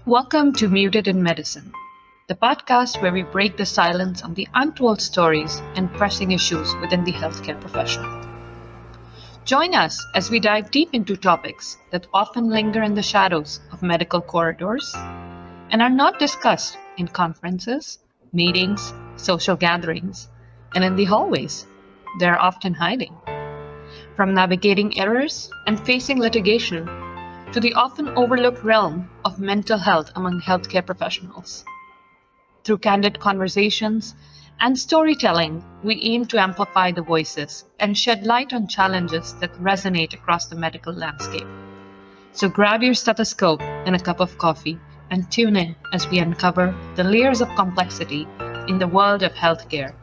Welcome to Muted in Medicine, the podcast where we break the silence on the untold stories and pressing issues within the healthcare profession. Join us as we dive deep into topics that often linger in the shadows of medical corridors and are not discussed in conferences, meetings, social gatherings, and in the hallways. They are often hiding. From navigating errors and facing litigation to the often overlooked realm of mental health among healthcare professionals. Through candid conversations and storytelling, we aim to amplify the voices and shed light on challenges that resonate across the medical landscape. So grab your stethoscope and a cup of coffee and tune in as we uncover the layers of complexity in the world of healthcare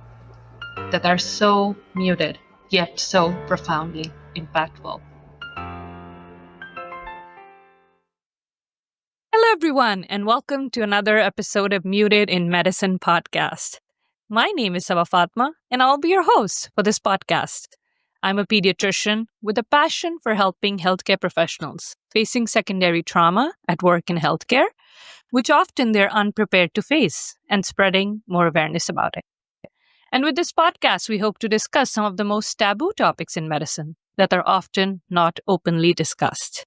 that are so muted, yet so profoundly impactful. Hello, everyone, and welcome to another episode of Muted in Medicine podcast. My name is Saba Fatima, and I'll be your host for this podcast. I'm a pediatrician with a passion for helping healthcare professionals facing secondary trauma at work in healthcare, which often they're unprepared to face, and spreading more awareness about it. And with this podcast, we hope to discuss some of the most taboo topics in medicine that are often not openly discussed.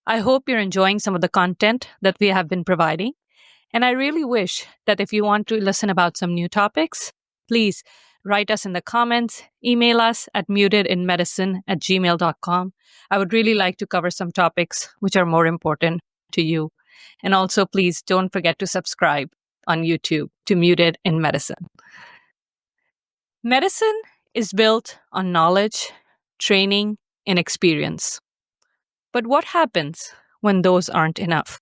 I hope you're enjoying some of the content that we have been providing. And I really wish that if you want to listen about some new topics, please write us in the comments, email us at mutedinmedicine@gmail.com. I would really like to cover some topics which are more important to you. And also, please don't forget to subscribe on YouTube to Muted in Medicine. Medicine is built on knowledge, training, and experience. But what happens when those aren't enough?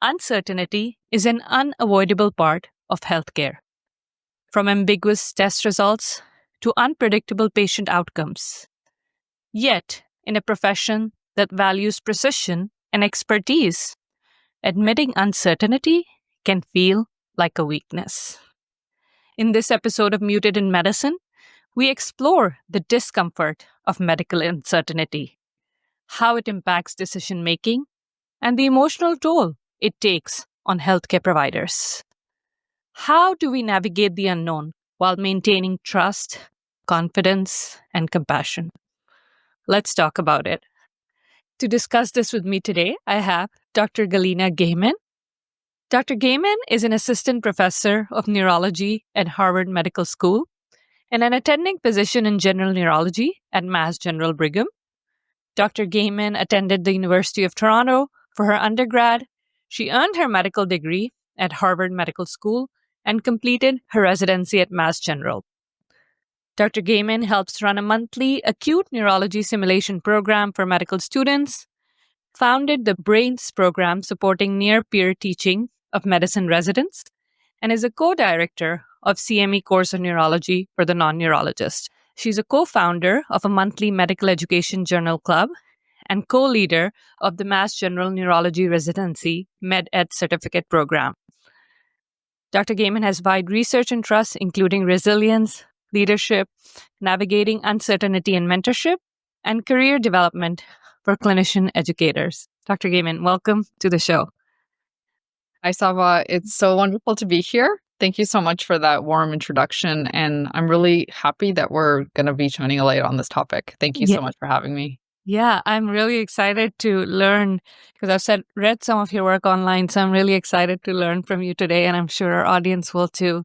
Uncertainty is an unavoidable part of healthcare. From ambiguous test results to unpredictable patient outcomes. Yet, in a profession that values precision and expertise, admitting uncertainty can feel like a weakness. In this episode of Muted in Medicine, we explore the discomfort of medical uncertainty, how it impacts decision-making, and the emotional toll it takes on healthcare providers. How do we navigate the unknown while maintaining trust, confidence, and compassion? Let's talk about it. To discuss this with me today, I have Dr.Galina Gheihman. Dr. Gaiman is an Assistant Professor of Neurology at Harvard Medical School and an attending physician in General Neurology at Mass General Brigham. Dr. Gaiman attended the University of Toronto for her undergrad. She earned her medical degree at Harvard Medical School and completed her residency at Mass General. Dr. Gaiman helps run a monthly acute neurology simulation program for medical students, founded the BRAINS program supporting near-peer teaching of medicine residents, and is a co-director of CME course on neurology for the non-neurologist. She's a co-founder of a monthly medical education journal club and co-leader of the Mass General Neurology Residency Med-Ed Certificate Program. Dr. Gaiman has wide research interests, including resilience, leadership, navigating uncertainty and mentorship, and career development for clinician educators. Dr. Gaiman, welcome to the show. Hi, Saba. It's so wonderful to be here. Thank you so much for that warm introduction. And I'm really happy that we're going to be shining a light on this topic. Thank you so much for having me. Yeah, I'm really excited to learn because I've read some of your work online. So I'm really excited to learn from you today. And I'm sure our audience will too.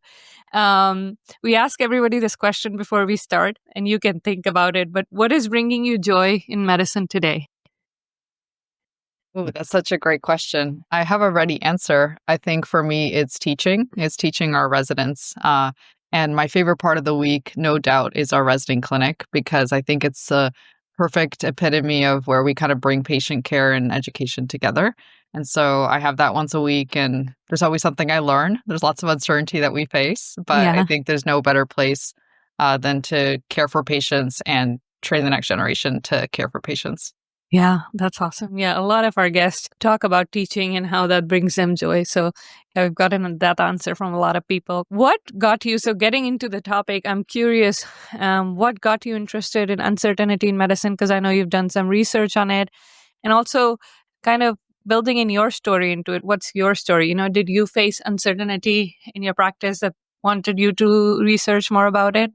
We ask everybody this question before we start, and you can think about it. But what is bringing you joy in medicine today? Oh, that's such a great question. I have a ready answer. I think for me, it's teaching. It's teaching our residents. And my favorite part of the week, no doubt, is our resident clinic, because I think it's the perfect epitome of where we kind of bring patient care and education together. And so I have that once a week, and there's always something I learn. There's lots of uncertainty that we face, but I think there's no better place than to care for patients and train the next generation to care for patients. Yeah, that's awesome. Yeah, a lot of our guests talk about teaching and how that brings them joy. So I've gotten that answer from a lot of people. What got you, so getting into the topic, I'm curious, what got you interested in uncertainty in medicine? Because I know you've done some research on it. And also kind of building in your story into it, what's your story? Did you face uncertainty in your practice that wanted you to research more about it?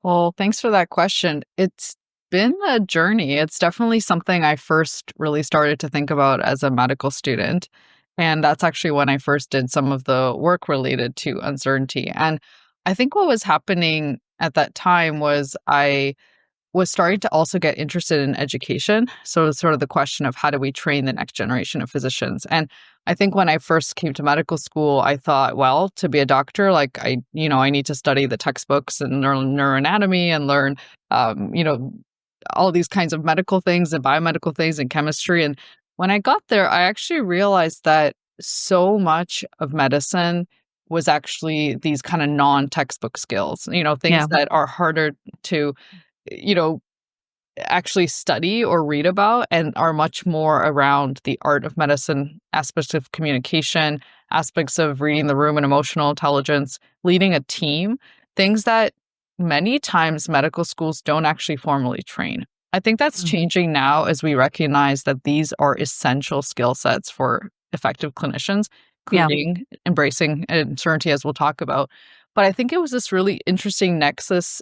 Well, thanks for that question. It's been a journey. It's definitely something I first really started to think about as a medical student. And that's actually when I first did some of the work related to uncertainty. And I think what was happening at that time was I was starting to also get interested in education. So it's sort of the question of how do we train the next generation of physicians? And I think when I first came to medical school, I thought, well, to be a doctor, like I need to study the textbooks and learn neuroanatomy and learn, all these kinds of medical things and biomedical things and chemistry. And when I got there, I actually realized that so much of medicine was actually these kind of non-textbook skills, things Yeah. that are harder to you know, actually study or read about and are much more around the art of medicine, aspects of communication, aspects of reading the room and emotional intelligence, leading a team, things that many times medical schools don't actually formally train. I think that's changing now as we recognize that these are essential skill sets for effective clinicians, Yeah. including embracing uncertainty, as we'll talk about. But I think it was this really interesting nexus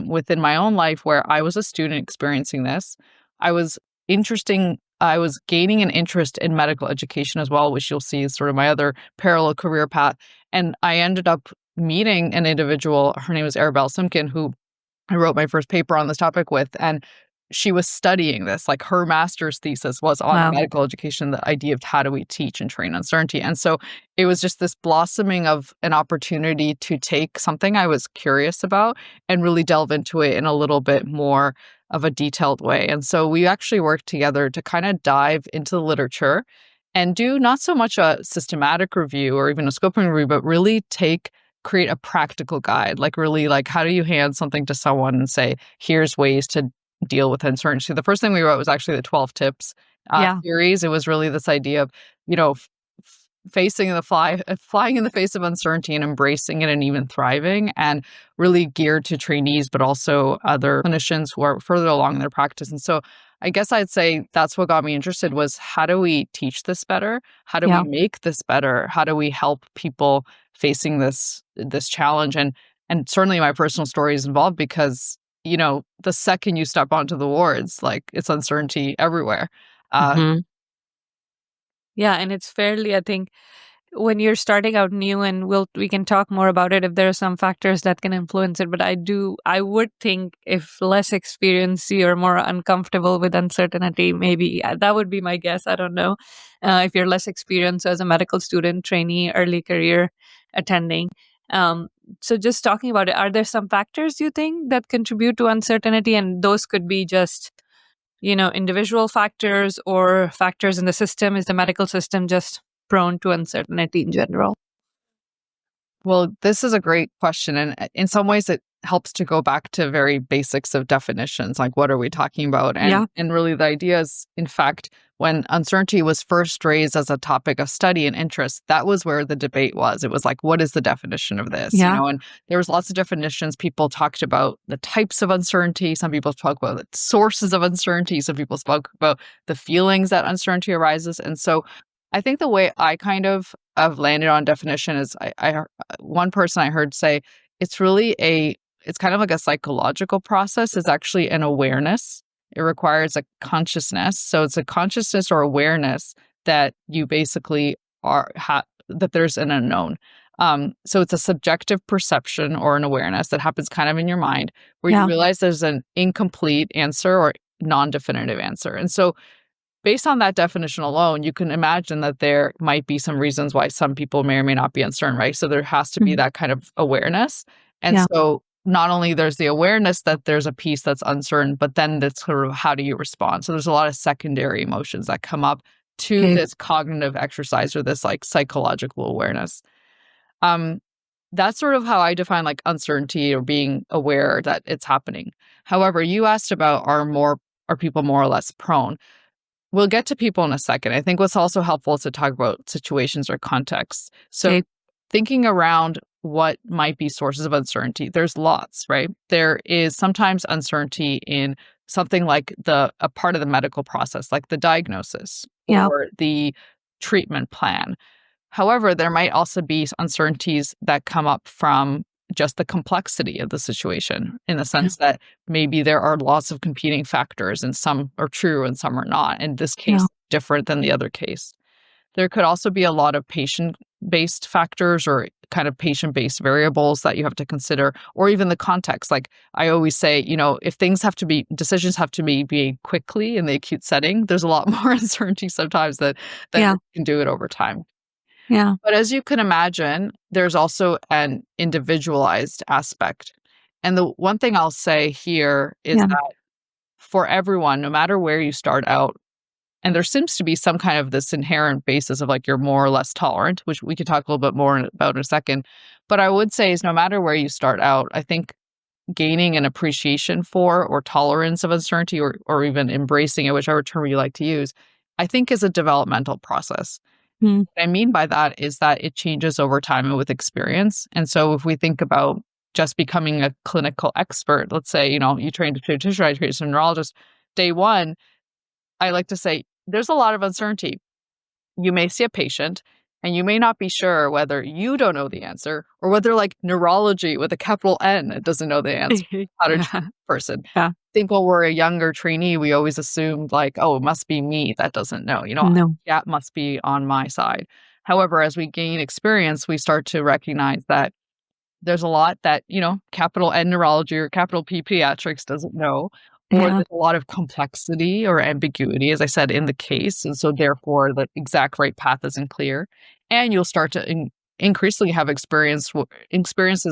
within my own life where I was a student experiencing this. I was gaining an interest in medical education as well, which you'll see is sort of my other parallel career path. And I ended up meeting an individual, her name was Arabelle Simkin, who I wrote my first paper on this topic with. And she was studying this, like her master's thesis was on Wow. medical education, the idea of how do we teach and train uncertainty. And so it was just this blossoming of an opportunity to take something I was curious about and really delve into it in a little bit more of a detailed way. And so we actually worked together to kind of dive into the literature and do not so much a systematic review or even a scoping review, but really create a practical guide, like really like how do you hand something to someone and say, here's ways to deal with uncertainty. The first thing we wrote was actually the 12 tips Yeah. series. It was really this idea of, facing flying in the face of uncertainty and embracing it and even thriving, and really geared to trainees, but also other clinicians who are further along in their practice. And so I guess I'd say that's what got me interested was how do we teach this better? How do Yeah. we make this better? How do we help people facing this challenge? And certainly my personal story is involved because the second you step onto the wards, like it's uncertainty everywhere. Mhm. Yeah, and it's fairly, I think, when you're starting out new, and we can talk more about it if there are some factors that can influence it. But I would think if less experienced, you're more uncomfortable with uncertainty. Maybe that would be my guess. I don't know. If you're less experienced as a medical student, trainee, early career attending. So just talking about it, are there some factors you think that contribute to uncertainty? And those could be just individual factors or factors in the system. Is the medical system just prone to uncertainty in general? Well, this is a great question. And in some ways, it helps to go back to very basics of definitions, like what are we talking about? Yeah. And really the idea is, in fact, when uncertainty was first raised as a topic of study and interest, that was where the debate was. It was like, what is the definition of this? Yeah. And there was lots of definitions. People talked about the types of uncertainty. Some people spoke about the sources of uncertainty. Some people spoke about the feelings that uncertainty arises. And so I think the way I kind of have landed on definition is one person I heard say it's kind of like a psychological process. It's actually an awareness. It requires a consciousness. So it's a consciousness or awareness that you basically that there's an unknown. So it's a subjective perception or an awareness that happens kind of in your mind where you realize there's an incomplete answer or non-definitive answer. And so based on that definition alone, you can imagine that there might be some reasons why some people may or may not be uncertain, right? So there has to be that kind of awareness. And so not only there's the awareness that there's a piece that's uncertain, but then that's sort of how do you respond? So there's a lot of secondary emotions that come up to this cognitive exercise or this like psychological awareness. That's sort of how I define like uncertainty or being aware that it's happening. However, you asked about are people more or less prone? We'll get to people in a second. I think what's also helpful is to talk about situations or contexts. So thinking around what might be sources of uncertainty, there's lots, right? There is sometimes uncertainty in something like a part of the medical process, like the diagnosis Yeah. or the treatment plan. However, there might also be uncertainties that come up from just the complexity of the situation, in the sense that maybe there are lots of competing factors and some are true and some are not. In this case, different than the other case. There could also be a lot of patient-based factors or kind of patient-based variables that you have to consider, or even the context. Like I always say, if decisions have to be made quickly in the acute setting, there's a lot more uncertainty sometimes than you can do it over time. Yeah. But as you can imagine, there's also an individualized aspect. And the one thing I'll say here is that for everyone, no matter where you start out, and there seems to be some kind of this inherent basis of like you're more or less tolerant, which we could talk a little bit more about in a second. But I would say is no matter where you start out, I think gaining an appreciation for or tolerance of uncertainty or even embracing it, whichever term you like to use, I think is a developmental process. Mm. What I mean by that is that it changes over time and with experience. And so if we think about just becoming a clinical expert, let's say, you trained a pediatrician, I trained a neurologist, day one, I like to say there's a lot of uncertainty. You may see a patient and you may not be sure whether you don't know the answer or whether like neurology with a capital N doesn't know the answer how to treat a person. Yeah. I think when we're a younger trainee, we always assumed like, oh, it must be me that doesn't know. No. That must be on my side. However, as we gain experience, we start to recognize that there's a lot that, capital N neurology or capital P pediatrics doesn't know, or there's a lot of complexity or ambiguity, as I said, in the case. And so therefore the exact right path isn't clear. And you'll start to increasingly have experiences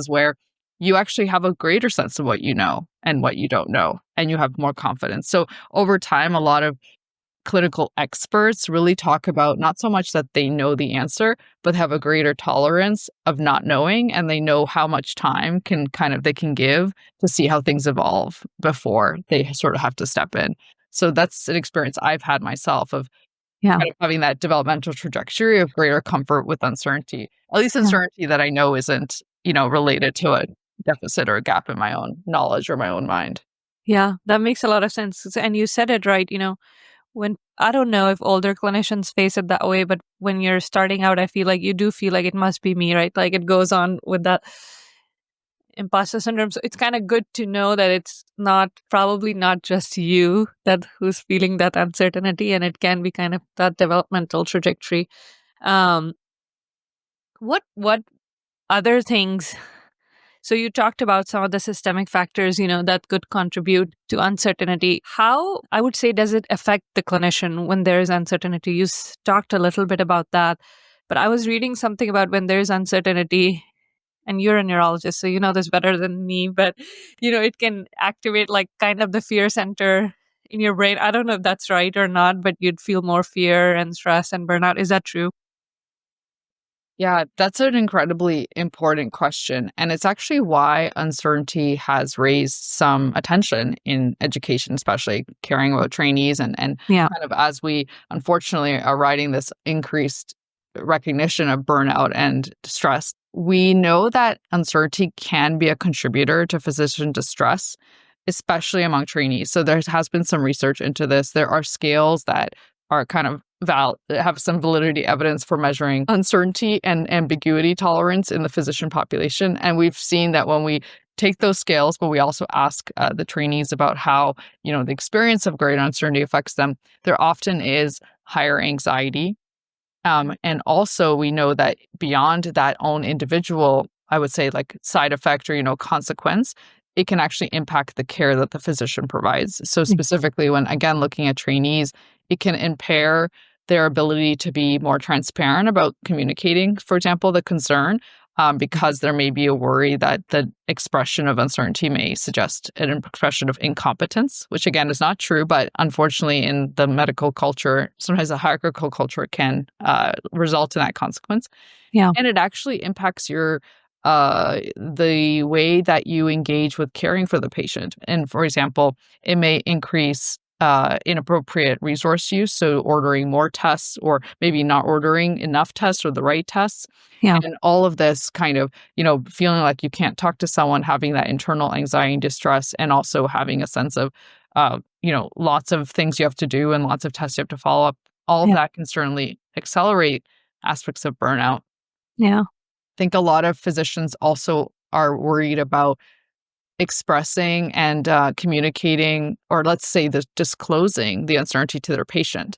where you actually have a greater sense of what you know and what you don't know, and you have more confidence. So over time, a lot of clinical experts really talk about not so much that they know the answer, but have a greater tolerance of not knowing, and they know how much time they can give to see how things evolve before they sort of have to step in. So that's an experience I've had myself of kind of having that developmental trajectory of greater comfort with uncertainty, at least uncertainty that I know isn't, related to a deficit or a gap in my own knowledge or my own mind. Yeah, that makes a lot of sense. And you said it right, when I don't know if older clinicians face it that way, but when you're starting out, I feel like you do feel like it must be me, right? Like it goes on with that imposter syndrome. So it's kind of good to know that it's probably not just you who's feeling that uncertainty, and it can be kind of that developmental trajectory. What other things? So you talked about some of the systemic factors, that could contribute to uncertainty. How, I would say, does it affect the clinician when there is uncertainty? You talked a little bit about that, but I was reading something about when there's uncertainty, and you're a neurologist, so you know this better than me, but, it can activate like kind of the fear center in your brain. I don't know if that's right or not, but you'd feel more fear and stress and burnout. Is that true? Yeah, that's an incredibly important question. And it's actually why uncertainty has raised some attention in education, especially caring about trainees and kind of as we unfortunately are riding this increased recognition of burnout and stress. We know that uncertainty can be a contributor to physician distress, especially among trainees. So there has been some research into this. There are scales that are kind of have some validity evidence for measuring uncertainty and ambiguity tolerance in the physician population. And we've seen that when we take those scales, but we also ask the trainees about how, the experience of greater uncertainty affects them, there often is higher anxiety. And also we know that beyond that own individual, I would say like side effect or, consequence, it can actually impact the care that the physician provides. So specifically when, again, looking at trainees, it can impair their ability to be more transparent about communicating, for example, the concern, because there may be a worry that the expression of uncertainty may suggest an expression of incompetence, which again is not true, but unfortunately in the medical culture, sometimes the hierarchical culture can result in that consequence. Yeah. And it actually impacts your the way that you engage with caring for the patient. And for example, it may increase inappropriate resource use, so ordering more tests or maybe not ordering enough tests or the right tests. Yeah. And all of this kind of, feeling like you can't talk to someone, having that internal anxiety and distress, and also having a sense of lots of things you have to do and lots of tests you have to follow up. All of that can certainly accelerate aspects of burnout. Yeah. I think a lot of physicians also are worried about expressing and communicating, or let's say disclosing the uncertainty to their patient.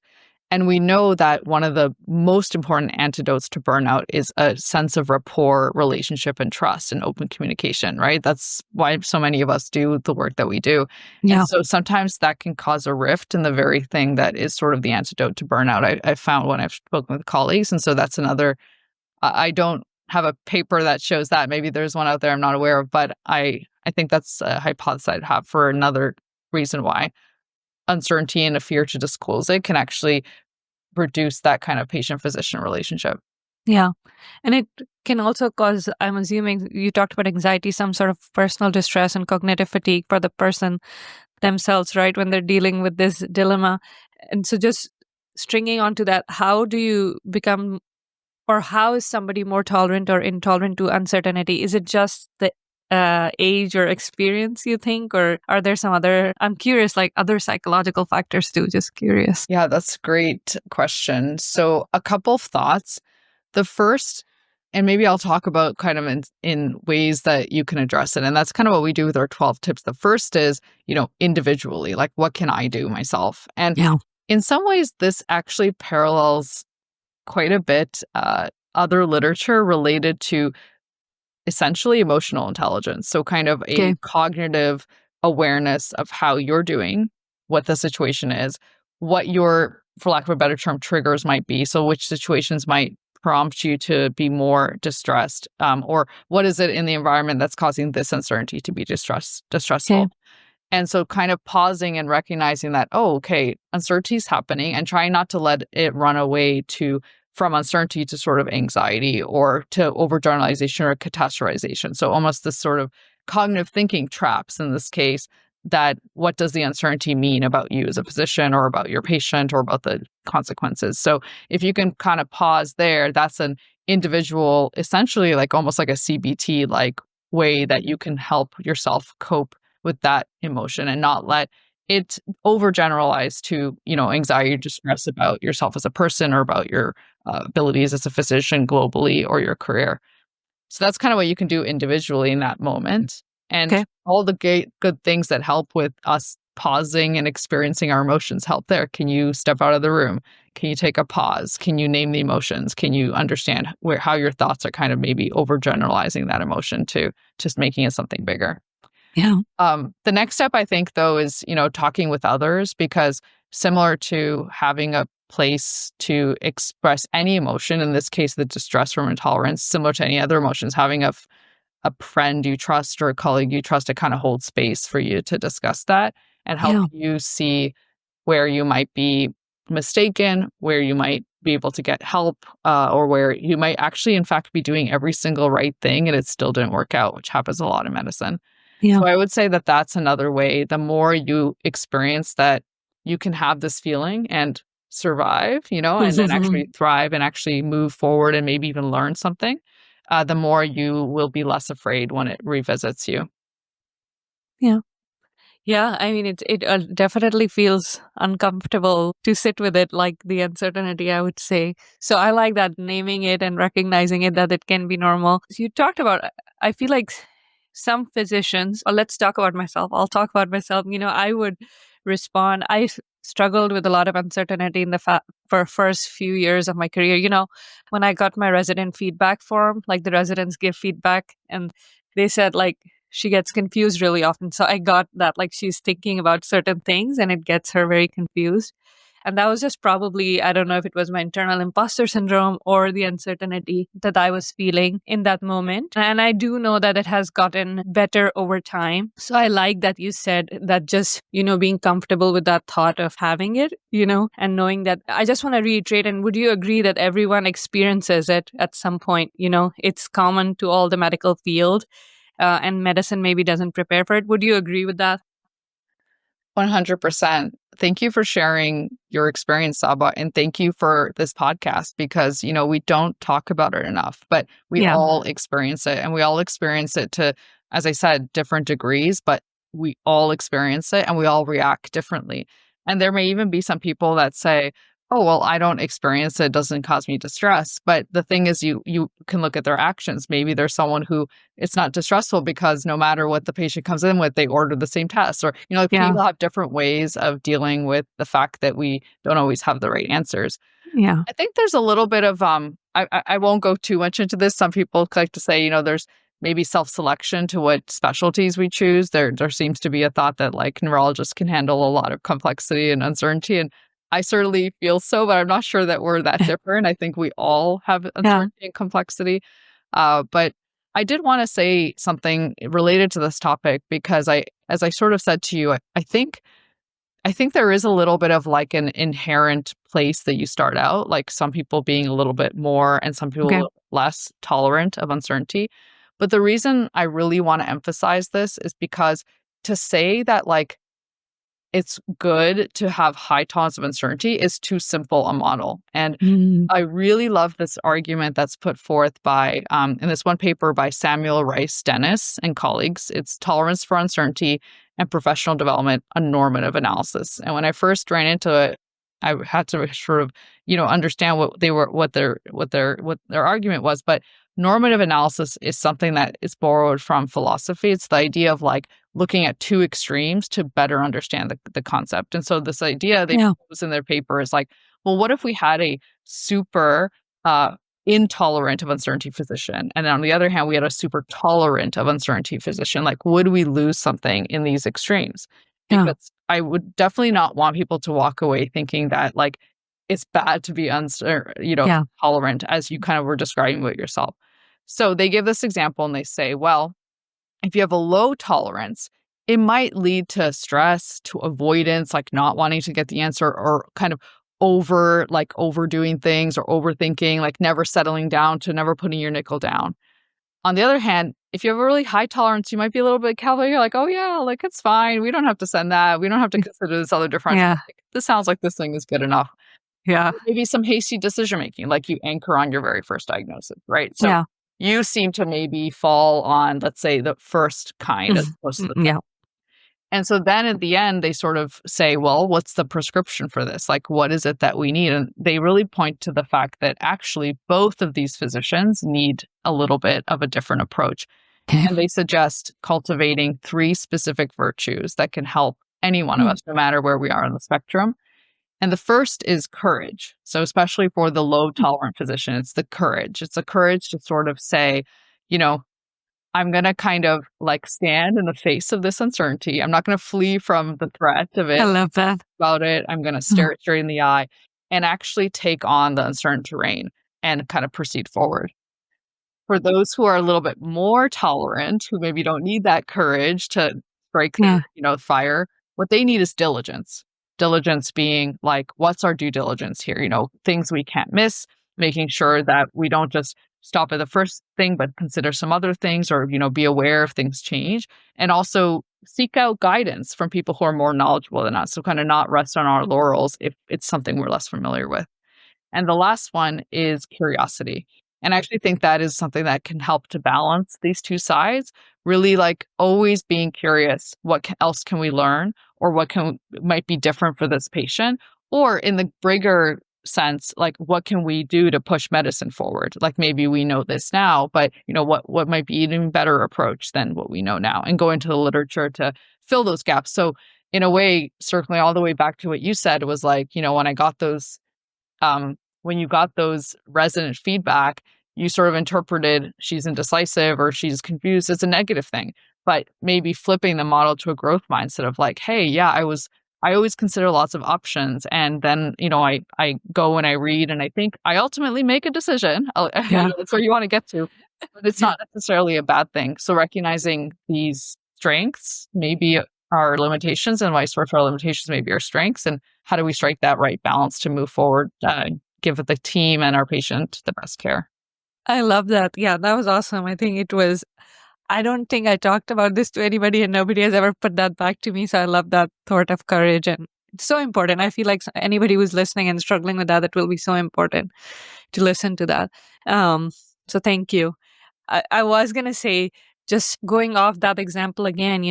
And we know that one of the most important antidotes to burnout is a sense of rapport, relationship, and trust and open communication, right? That's why so many of us do the work that we do. Yeah. And so sometimes that can cause a rift in the very thing that is sort of the antidote to burnout. I found when I've spoken with colleagues. And so that's another, I don't have a paper that shows that. Maybe there's one out there I'm not aware of, but I think that's a hypothesis I'd have for another reason why uncertainty and a fear to disclose it can actually reduce that kind of patient-physician relationship. Yeah. And it can also cause, I'm assuming you talked about anxiety, some sort of personal distress and cognitive fatigue for the person themselves, right? When they're dealing with this dilemma. And so just stringing onto that, how do you become, or how is somebody more tolerant or intolerant to uncertainty? Is it just the age or experience, you think, or are there some other, I'm curious, like other psychological factors too, just curious. Yeah, that's a great question. So a couple of thoughts. The first, and maybe I'll talk about kind of in ways that you can address it. And that's kind of what we do with our 12 tips. The first is, individually, like what can I do myself? And in some ways, this actually parallels quite a bit other literature related to essentially emotional intelligence. So kind of a cognitive awareness of how you're doing, what the situation is, what your, for lack of a better term, triggers might be. So which situations might prompt you to be more distressed, or what is it in the environment that's causing this uncertainty to be distressful. And so kind of pausing and recognizing that, uncertainty is happening, and trying not to let it run away from uncertainty to sort of anxiety or to overgeneralization or catastrophization. So almost this sort of cognitive thinking traps in this case, that what does the uncertainty mean about you as a physician or about your patient or about the consequences? So if you can kind of pause there, that's an individual, essentially like almost like a CBT like way that you can help yourself cope with that emotion and not let it overgeneralize to, anxiety or distress about yourself as a person or about your abilities as a physician globally or your career. So that's kind of what you can do individually in that moment. And all the good things that help with us pausing and experiencing our emotions help there. Can you step out of the room? Can you take a pause? Can you name the emotions? Can you understand how your thoughts are kind of maybe overgeneralizing that emotion to just making it something bigger? Yeah. The next step, I think, though, is, talking with others, because similar to having a place to express any emotion, in this case, the distress from intolerance, similar to any other emotions, having a friend you trust or a colleague you trust to kind of hold space for you to discuss that and help you see where you might be mistaken, where you might be able to get help, or where you might actually, in fact, be doing every single right thing and it still didn't work out, which happens a lot in medicine. So I would say that that's another way. The more you experience that you can have this feeling and survive, and then actually thrive and actually move forward and maybe even learn something, the more you will be less afraid when it revisits you. Yeah. Yeah, I mean, it definitely feels uncomfortable to sit with it, like the uncertainty, I would say. So I like that, naming it and recognizing it, that it can be normal. So you talked about, I feel like some physicians, or let's talk about myself. I'll talk about myself. I would respond. I struggled with a lot of uncertainty in the for first few years of my career. When I got my resident feedback form, like the residents give feedback, and they said like, she gets confused really often. So I got that, like she's thinking about certain things and it gets her very confused. And that was just probably, I don't know if it was my internal imposter syndrome or the uncertainty that I was feeling in that moment. And I do know that it has gotten better over time. So I like that you said that, just, being comfortable with that thought of having it, and knowing that. I just want to reiterate, and would you agree that everyone experiences it at some point? It's common to all the medical field. And medicine maybe doesn't prepare for it. Would you agree with that? 100%. Thank you for sharing your experience, Saba, and thank you for this podcast, because, we don't talk about it enough, but we all experience it, and we all experience it to, as I said, different degrees, but we all experience it and we all react differently. And there may even be some people that say, oh, well, I don't experience it. It doesn't cause me distress. But the thing is, you can look at their actions. Maybe there's someone who it's not distressful because no matter what the patient comes in with, they order the same test. Or, people have different ways of dealing with the fact that we don't always have the right answers. Yeah. I think there's a little bit of, I won't go too much into this. Some people like to say, there's maybe self-selection to what specialties we choose. There seems to be a thought that like neurologists can handle a lot of complexity and uncertainty. And I certainly feel so, but I'm not sure that we're that different. I think we all have uncertainty and complexity. But I did want to say something related to this topic because as I sort of said to you, I think there is a little bit of like an inherent place that you start out, like some people being a little bit more and some people a little less tolerant of uncertainty. But the reason I really want to emphasize this is because to say that like it's good to have high tolerance of uncertainty is too simple a model. And I really love this argument that's put forth by, in this one paper by Samuel Rice Dennis and colleagues. It's Tolerance for Uncertainty and Professional Development, a Normative Analysis. And when I first ran into it, I had to sort of, understand what their argument was. But normative analysis is something that is borrowed from philosophy. It's the idea of like looking at two extremes to better understand the concept. And so this idea they propose in their paper is like, well, what if we had a super intolerant of uncertainty physician? And on the other hand, we had a super tolerant of uncertainty physician. Like, would we lose something in these extremes? Because I would definitely not want people to walk away thinking that like it's bad to be tolerant, as you kind of were describing with yourself. So they give this example and they say, well, if you have a low tolerance, it might lead to stress, to avoidance, like not wanting to get the answer, or kind of overdoing things or overthinking, like never settling down to never putting your nickel down. On the other hand, if you have a really high tolerance, you might be a little bit cavalier. You're like, oh yeah, like it's fine. We don't have to send that. We don't have to consider this other differential. Like, this sounds like this thing is good enough. Yeah. Maybe some hasty decision making, like you anchor on your very first diagnosis, right? So you seem to maybe fall on, let's say, the first kind as opposed to the second. And so then at the end, they sort of say, well, what's the prescription for this? Like, what is it that we need? And they really point to the fact that actually both of these physicians need a little bit of a different approach. And they suggest cultivating 3 specific virtues that can help any one of us, no matter where we are on the spectrum. And the first is courage. So especially for the low tolerant physician, it's the courage. It's the courage to sort of say, I'm going to kind of like stand in the face of this uncertainty. I'm not going to flee from the threat of it. I love that. About it. I'm going to stare it straight in the eye and actually take on the uncertain terrain and kind of proceed forward. For those who are a little bit more tolerant, who maybe don't need that courage to break the fire, what they need is diligence. Diligence being like, what's our due diligence here? Things we can't miss, making sure that we don't just stop at the first thing, but consider some other things, or, be aware if things change, and also seek out guidance from people who are more knowledgeable than us. So kind of not rest on our laurels if it's something we're less familiar with. And the last one is curiosity. And I actually think that is something that can help to balance these two sides, really like always being curious. What else can we learn, or what might be different for this patient? Or in the bigger sense, like what can we do to push medicine forward? Like maybe we know this now, but what might be an even better approach than what we know now, and go into the literature to fill those gaps. So in a way, circling all the way back to what you said, was like, when I got those, when you got those resident feedback, you sort of interpreted she's indecisive or she's confused as a negative thing. But maybe flipping the model to a growth mindset of like, hey, yeah, I always consider lots of options. And then, I go and I read and I think I ultimately make a decision. That's where you want to get to. But it's not necessarily a bad thing. So recognizing these strengths maybe are limitations, and vice versa, our limitations maybe are strengths. And how do we strike that right balance to move forward, give the team and our patient the best care? I love that. Yeah, that was awesome. I don't think I talked about this to anybody, and nobody has ever put that back to me. So I love that thought of courage, and it's so important. I feel like anybody who's listening and struggling with that, it will be so important to listen to that. So thank you. I was going to say just going off that example again,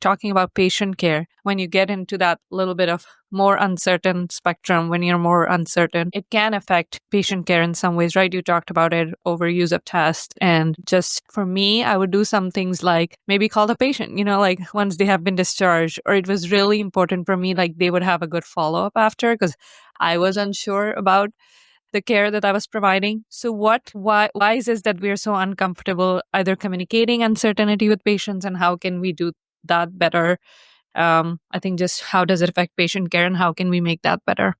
talking about patient care, when you get into that little bit of more uncertain spectrum, when you're more uncertain, it can affect patient care in some ways, right? You talked about it, overuse of tests. And just for me, I would do some things like maybe call the patient, like once they have been discharged, or it was really important for me, like they would have a good follow-up after, because I was unsure about the care that I was providing. So why is it that we are so uncomfortable either communicating uncertainty with patients, and how can we do that better? I think just how does it affect patient care, and how can we make that better?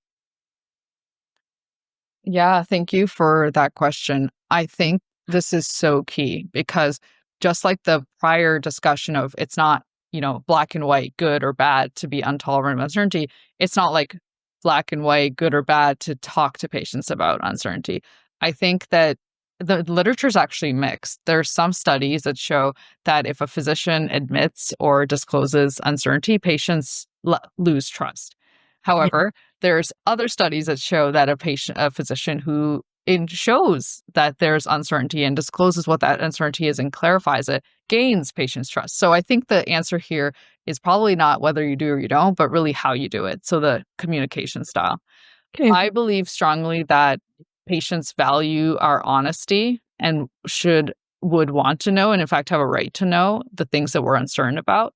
Yeah, thank you for that question. I think this is so key because just like the prior discussion of it's not, black and white, good or bad to be intolerant of uncertainty, it's not like black and white, good or bad to talk to patients about uncertainty. I think that the literature is actually mixed. There are some studies that show that if a physician admits or discloses uncertainty, patients lose trust. However, there's other studies that show that a physician who shows that there's uncertainty and discloses what that uncertainty is and clarifies it, gains patients' trust. So I think the answer here is probably not whether you do or you don't, but really how you do it. So the communication style. Okay. I believe strongly that patients value our honesty and would want to know, and in fact have a right to know the things that we're uncertain about.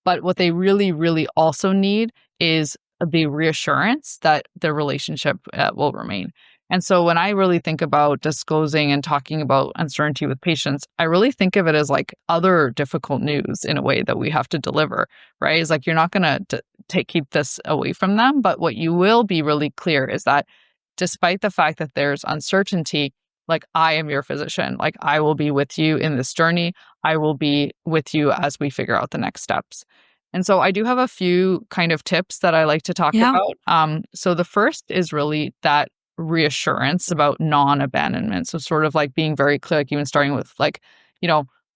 But what they really, really also need is the reassurance that the relationship will remain. And so when I really think about disclosing and talking about uncertainty with patients, I really think of it as like other difficult news in a way that we have to deliver, right? It's like you're not going to keep this away from them, but what you will be really clear is that despite the fact that there's uncertainty, like I am your physician, like I will be with you in this journey. I will be with you as we figure out the next steps. And so I do have a few kind of tips that I like to talk about. So the first is really that reassurance about non-abandonment. So sort of like being very clear, like even starting with like,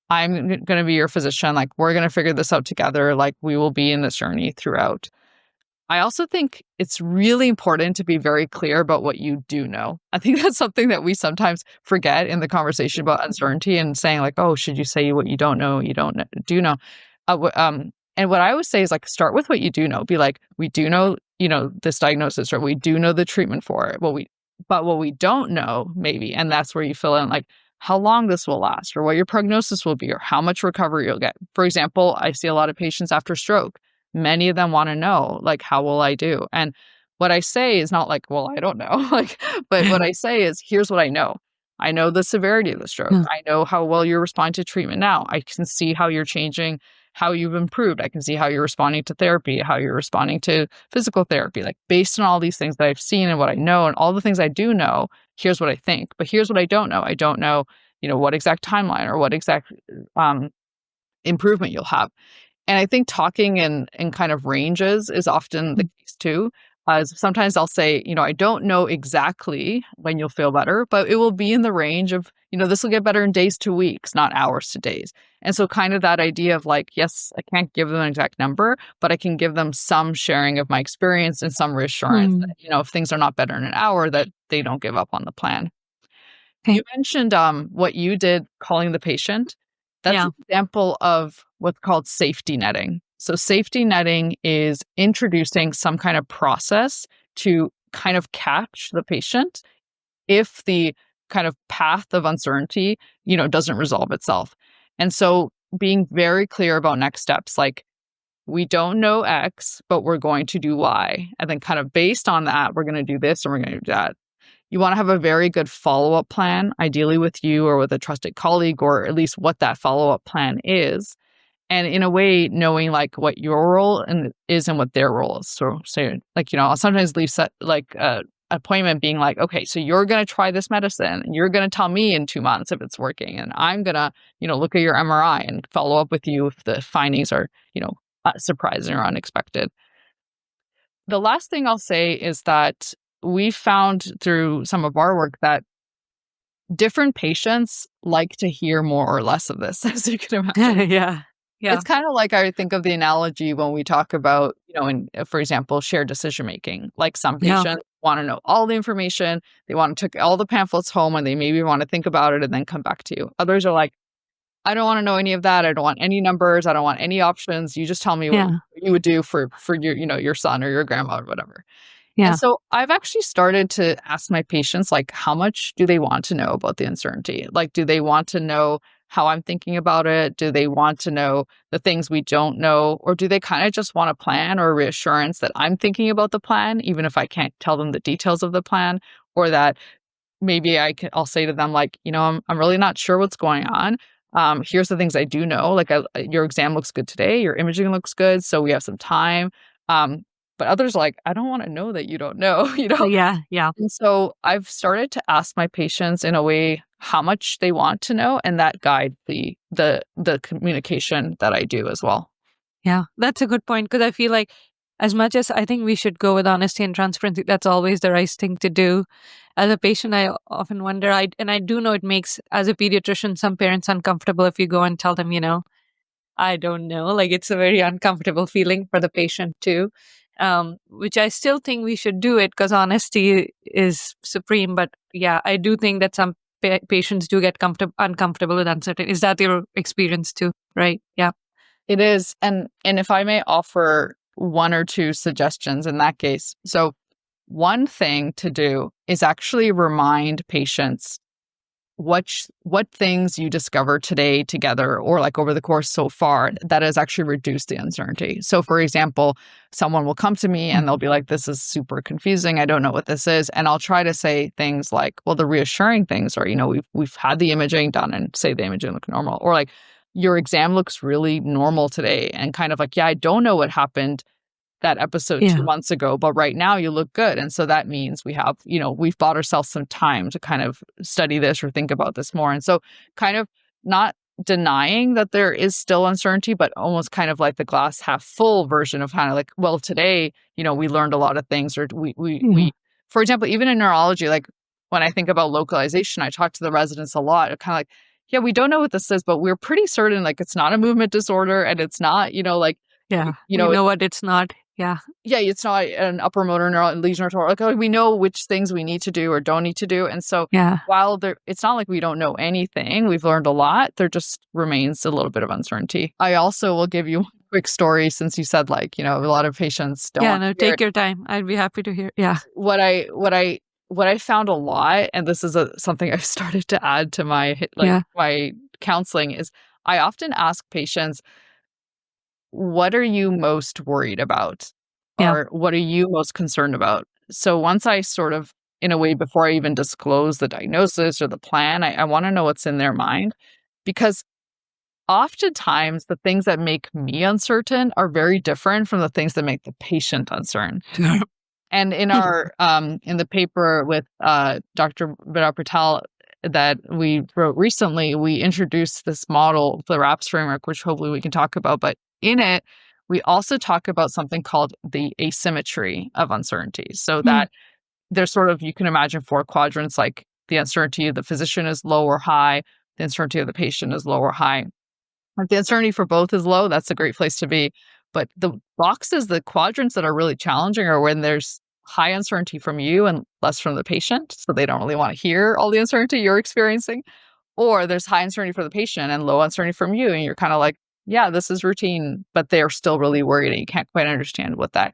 I'm going to be your physician. Like we're going to figure this out together. Like we will be in this journey throughout. I also think it's really important to be very clear about what you do know. I think that's something that we sometimes forget in the conversation about uncertainty and saying like, oh, should you say what you don't know, do know? And what I always say is like, start with what you do know. Be like, we do know, this diagnosis, or we do know the treatment for it. But what we don't know, maybe, and that's where you fill in like how long this will last, or what your prognosis will be, or how much recovery you'll get. For example, I see a lot of patients after stroke. Many of them want to know, like, how will I do? And what I say is not like, well, I don't know, but what I say is, here's what I know. I know the severity of the stroke. I know how well you're responding to treatment now. I can see how you're changing, how you've improved. I can see how you're responding to therapy, how you're responding to physical therapy. Like based on all these things that I've seen and what I know and all the things I do know, here's what I think. But here's what I don't know. I don't know, what exact timeline or what exact improvement you'll have. And I think talking in kind of ranges is often the case too. Sometimes I'll say, I don't know exactly when you'll feel better, but it will be in the range of, this will get better in days to weeks, not hours to days. And so kind of that idea of like, yes, I can't give them an exact number, but I can give them some sharing of my experience and some reassurance that, if things are not better in an hour, that they don't give up on the plan. Okay. You mentioned what you did calling the patient. That's an example of what's called safety netting. So safety netting is introducing some kind of process to kind of catch the patient if the kind of path of uncertainty, doesn't resolve itself. And so being very clear about next steps, like we don't know X, but we're going to do Y. And then kind of based on that, we're going to do this and we're going to do that. You want to have a very good follow-up plan, ideally with you or with a trusted colleague, or at least what that follow-up plan is. And in a way, knowing like what your role is and what their role is. So like, I'll sometimes leave appointment being like, okay, so you're going to try this medicine and you're going to tell me in 2 months if it's working. And I'm going to, look at your MRI and follow up with you if the findings are, surprising or unexpected. The last thing I'll say is that we found through some of our work that different patients like to hear more or less of this, as you can imagine. Yeah. It's kind of like I think of the analogy when we talk about, for example, shared decision making. Like some patients want to know all the information. They want to take all the pamphlets home and they maybe want to think about it and then come back to you. Others are like, I don't want to know any of that. I don't want any numbers. I don't want any options. You just tell me what you would do for your, your son or your grandma or whatever. And Yeah. so I've actually started to ask my patients, like, how much do they want to know about the uncertainty? Like, do they want to know how I'm thinking about it? Do they want to know the things we don't know? Or do they kind of just want a plan or reassurance that I'm thinking about the plan, even if I can't tell them the details of the plan? Or that maybe I'll say to them, like, I'm really not sure what's going on. Here's the things I do know. Like, your exam looks good today. Your imaging looks good. So we have some time. But others are like, I don't want to know that you don't know, Yeah. Yeah. And so I've started to ask my patients in a way how much they want to know, and that guide the communication that I do as well. Yeah. That's a good point, because I feel like, as much as I think we should go with honesty and transparency, that's always the right thing to do. As a patient, I often wonder, and I do know it makes, as a pediatrician, some parents uncomfortable if you go and tell them, I don't know. Like, it's a very uncomfortable feeling for the patient too, which I still think we should do it because honesty is supreme. But yeah, I do think that some patients do get uncomfortable with uncertainty. Is that your experience too? Right? Yeah. It is. And if I may offer one or two suggestions in that case. So one thing to do is actually remind patients what things you discovered today together, or like over the course so far, that has actually reduced the uncertainty. So for example, someone will come to me and they'll be like, this is super confusing. I don't know what this is. And I'll try to say things like, well, the reassuring things are, we've had the imaging done, and say the imaging look normal, or like, your exam looks really normal today, and kind of like, yeah, I don't know what happened that episode 2 months ago, but right now you look good. And so that means we've bought ourselves some time to kind of study this or think about this more. And so kind of not denying that there is still uncertainty, but almost kind of like the glass half full version of kind of like, well, today, we learned a lot of things, or we, for example, even in neurology, like when I think about localization, I talk to the residents a lot, kind of like, yeah, we don't know what this is, but we're pretty certain, like, it's not a movement disorder, and it's not, like, you know what it's not. Yeah, it's not an upper motor neural lesion or tor. Like, we know which things we need to do or don't need to do. And so while it's not like we don't know anything, we've learned a lot, there just remains a little bit of uncertainty. I also will give you a quick story, since you said, like, a lot of patients don't want to hear take it. your time. I'd be happy to hear. Yeah. What I found a lot, and this is something I've started to add to my my counseling, is I often ask patients, what are you most worried about? Or what are you most concerned about? So once I sort of, in a way, before I even disclose the diagnosis or the plan, I want to know what's in their mind, because oftentimes the things that make me uncertain are very different from the things that make the patient uncertain. And in our in the paper with Dr. Patel that we wrote recently, we introduced this model, the RAPS framework, which hopefully we can talk about. But in it, we also talk about something called the asymmetry of uncertainty. So that there's sort of, you can imagine 4 quadrants, like the uncertainty of the physician is low or high, the uncertainty of the patient is low or high. If the uncertainty for both is low, that's a great place to be. But the boxes, the quadrants that are really challenging, are when there's high uncertainty from you and less from the patient. So they don't really want to hear all the uncertainty you're experiencing. Or there's high uncertainty for the patient and low uncertainty from you. And you're kind of like, yeah, this is routine, but they're still really worried and you can't quite understand what that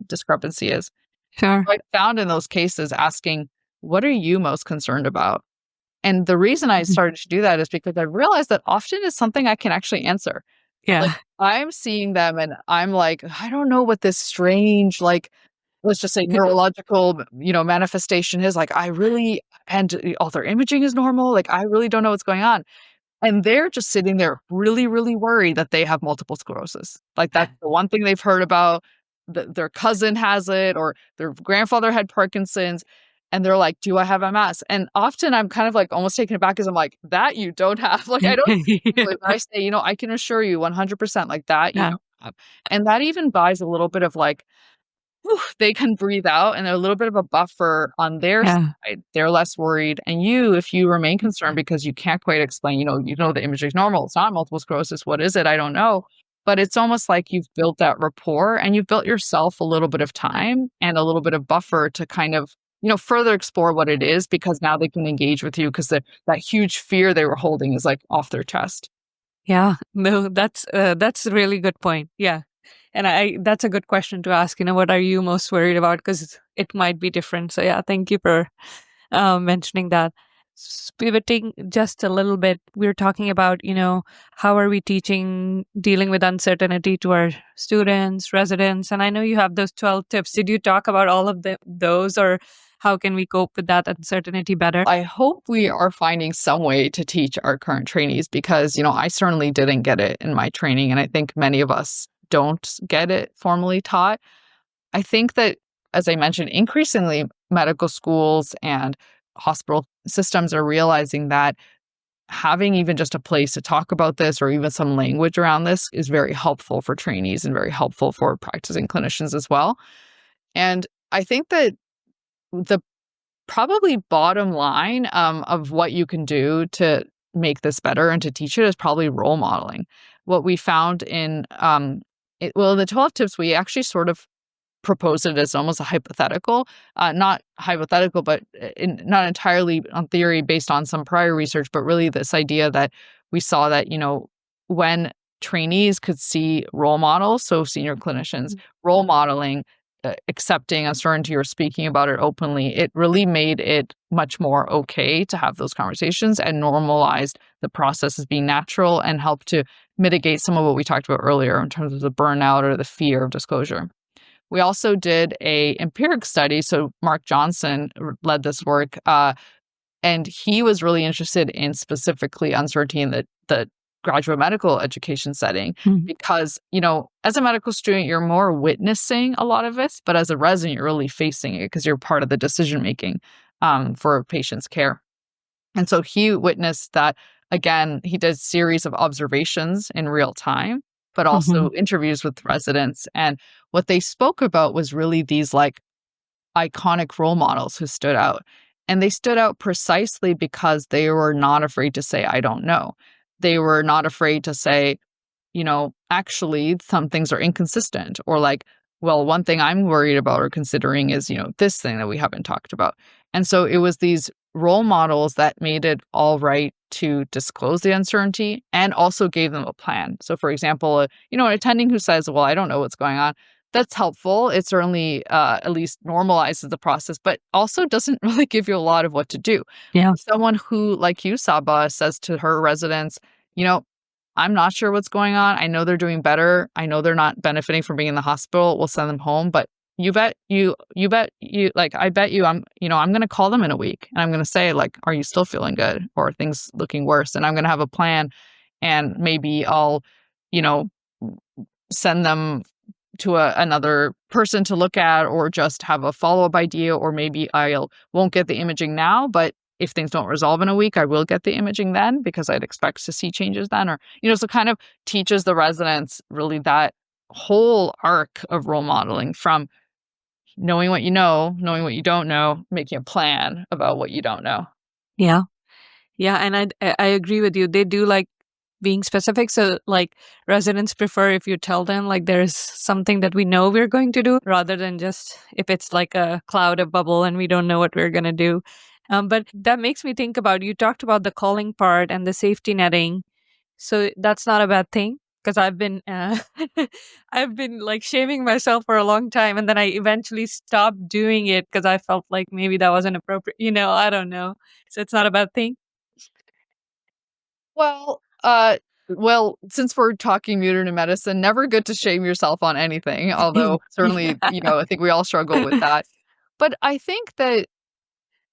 discrepancy is. Sure. So I found in those cases asking, what are you most concerned about? And the reason I started to do that is because I realized that often it's something I can actually answer. Yeah. Like, I'm seeing them and I'm like, I don't know what this strange, like, let's just say neurological, manifestation is. Like, and all their imaging is normal. Like, I really don't know what's going on. And they're just sitting there really, really worried that they have multiple sclerosis. Like, that's the one thing they've heard about. Their cousin has it, or their grandfather had Parkinson's. And they're like, do I have MS? And often I'm kind of like almost taken aback, because I'm like, that you don't have. Like, I don't but I say, I can assure you 100% like that you don't have. And that even buys a little bit of like, they can breathe out, and a little bit of a buffer on their side. They're less worried. And if you remain concerned because you can't quite explain, the imaging is normal, it's not multiple sclerosis, what is it? I don't know. But it's almost like you've built that rapport, and you've built yourself a little bit of time and a little bit of buffer to kind of, further explore what it is, because now they can engage with you, because that huge fear they were holding is like off their chest. Yeah, no, that's a really good point. Yeah. And that's a good question to ask. What are you most worried about? Because it might be different. So yeah, thank you for mentioning that. Pivoting just a little bit, we're talking about, how are we teaching, dealing with uncertainty to our students, residents? And I know you have those 12 tips. Did you talk about all of those, or how can we cope with that uncertainty better? I hope we are finding some way to teach our current trainees because, I certainly didn't get it in my training, and I think many of us don't get it formally taught. I think that, as I mentioned, increasingly medical schools and hospital systems are realizing that having even just a place to talk about this or even some language around this is very helpful for trainees and very helpful for practicing clinicians as well. And I think that the probably bottom line of what you can do to make this better and to teach it is probably role modeling. What we found in the 12 tips, we actually sort of proposed it as almost a hypothetical, not hypothetical, but not entirely on theory based on some prior research, but really this idea that we saw that, when trainees could see role models, so senior clinicians, role modeling, accepting uncertainty or speaking about it openly, it really made it much more okay to have those conversations and normalized the process as being natural and helped to mitigate some of what we talked about earlier in terms of the burnout or the fear of disclosure. We also did a empiric study. So Mark Johnson led this work, and he was really interested in specifically uncertainty in the graduate medical education setting because, as a medical student, you're more witnessing a lot of this, but as a resident, you're really facing it because you're part of the decision-making for a patient's care. And so he witnessed that, again, he did a series of observations in real time, but also interviews with residents. And what they spoke about was really these iconic role models who stood out. And they stood out precisely because they were not afraid to say, I don't know. They were not afraid to say, actually, some things are inconsistent, or well, one thing I'm worried about or considering is, this thing that we haven't talked about. And so it was these role models that made it all right to disclose the uncertainty and also gave them a plan. So, for example, an attending who says, well, I don't know what's going on, that's helpful. It certainly at least normalizes the process, but also doesn't really give you a lot of what to do. Yeah. Someone who, like you, Saba, says to her residents, I'm not sure what's going on. I know they're doing better. I know they're not benefiting from being in the hospital. We'll send them home, but I bet you, I'm going to call them in a week and I'm going to say, are you still feeling good, or are things looking worse? And I'm going to have a plan, and maybe I'll, send them to another person to look at, or just have a follow-up idea, or maybe won't get the imaging now, but if things don't resolve in a week, I will get the imaging then because I'd expect to see changes then, or, so kind of teaches the residents really that whole arc of role modeling, from knowing what you know, knowing what you don't know, making a plan about what you don't know. Yeah. Yeah. And I agree with you. They do like being specific. So residents prefer if you tell them there's something that we know we're going to do, rather than just if it's like a cloud, a bubble, and we don't know what we're going to do. But that makes me think about, you talked about the calling part and the safety netting. So that's not a bad thing, because I've been I've been shaming myself for a long time, and then I eventually stopped doing it because I felt like maybe that wasn't appropriate. I don't know. So it's not a bad thing. Well, since we're talking modern medicine, never good to shame yourself on anything. Although certainly, I think we all struggle with that. But I think that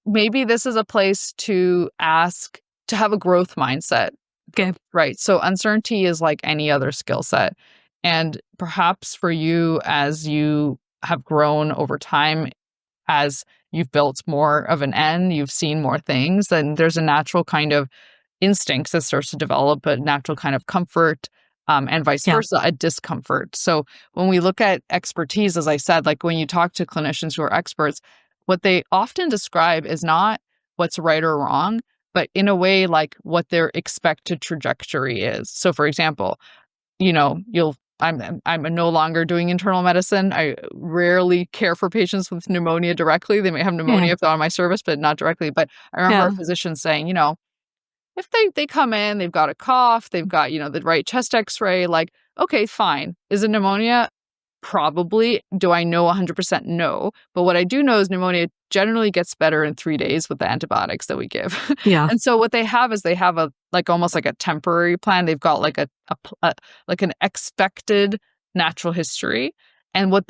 maybe this is a place to ask to have a growth mindset. Okay. Right. So uncertainty is like any other skill set. And perhaps for you, as you have grown over time, as you've built more of an N, you've seen more things, then there's a natural kind of instincts that starts to develop, a natural kind of comfort, and vice versa, a discomfort. So when we look at expertise, as I said, when you talk to clinicians who are experts, what they often describe is not what's right or wrong, but in a way what their expected trajectory is. So for example, I'm no longer doing internal medicine. I rarely care for patients with pneumonia directly. They may have pneumonia if they're on my service, but not directly. But I remember a physician saying, if they come in, they've got a cough, they've got, the right chest x-ray, like, okay, fine. Is it pneumonia? Probably. Do I know 100%? No. But what I do know is pneumonia generally gets better in 3 days with the antibiotics that we give. Yeah. And so what they have is they have almost like a temporary plan. They've got like like an expected natural history. And what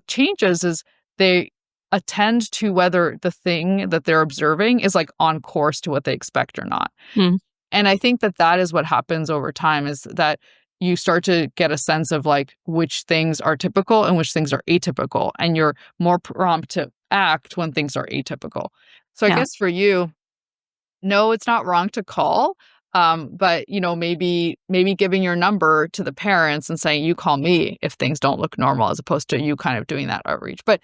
changes is they attend to whether the thing that they're observing is like on course to what they expect or not. Mm. And I think that is what happens over time, is that you start to get a sense of like which things are typical and which things are atypical. And you're more prompt to act when things are atypical. So I guess for you, no, it's not wrong to call. But maybe giving your number to the parents and saying, you call me if things don't look normal, as opposed to you kind of doing that outreach. But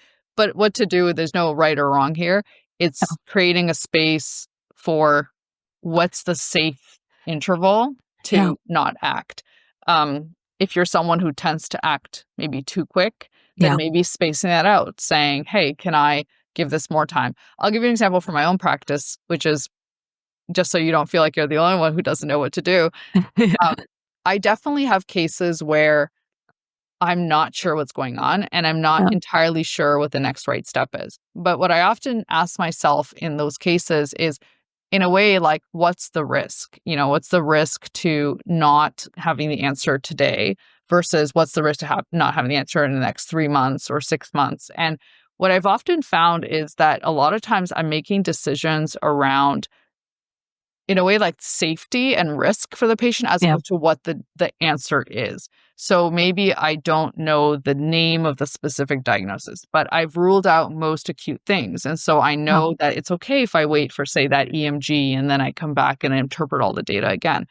what to do, there's no right or wrong here. It's creating a space for what's the safe interval to not act. If you're someone who tends to act maybe too quick, then maybe spacing that out, saying, hey, can I give this more time? I'll give you an example from my own practice, which is just so you don't feel like you're the only one who doesn't know what to do. I definitely have cases where I'm not sure what's going on and I'm not entirely sure what the next right step is. But what I often ask myself in those cases is, in a way, like, what's the risk? What's the risk to not having the answer today versus what's the risk to not having the answer in the next 3 months or 6 months? And what I've often found is that a lot of times I'm making decisions around, in a way, like safety and risk for the patient as opposed to what the answer is. So maybe I don't know the name of the specific diagnosis, but I've ruled out most acute things. And so I know that it's okay if I wait for, say, that EMG and then I come back and interpret all the data again.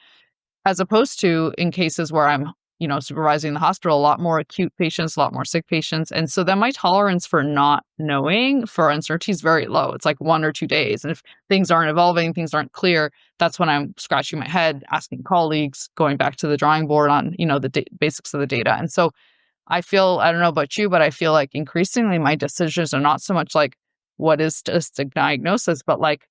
As opposed to in cases where I'm, supervising the hospital, a lot more acute patients, a lot more sick patients. And so then my tolerance for not knowing, for uncertainty, is very low. It's like 1 or 2 days. And if things aren't evolving, things aren't clear, that's when I'm scratching my head, asking colleagues, going back to the drawing board on, the basics of the data. And so I don't know about you, but I feel like increasingly my decisions are not so much like what is just a diagnosis, but like,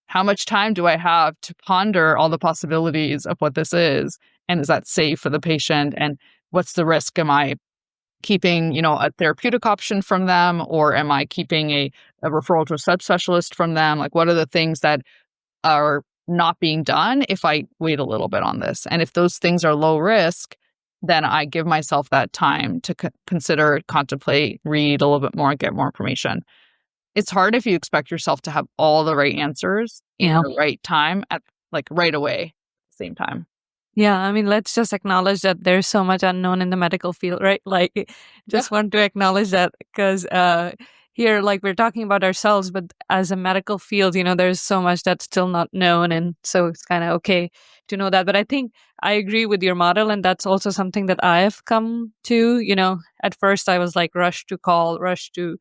how much time do I have to ponder all the possibilities of what this is? And is that safe for the patient? And what's the risk? Am I keeping, a therapeutic option from them? Or am I keeping a referral to a subspecialist from them? Like, what are the things that are not being done if I wait a little bit on this? And if those things are low risk, then I give myself that time to consider, contemplate, read a little bit more, get more information. It's hard if you expect yourself to have all the right answers in the right time at right away at the same time. Yeah, I mean, let's just acknowledge that there's so much unknown in the medical field, right? Like, just want to acknowledge that, because here, like, we're talking about ourselves, but as a medical field, there's so much that's still not known. And so it's kind of okay to know that. But I think I agree with your model. And that's also something that I have come to. At first I was like, rush to call, rush to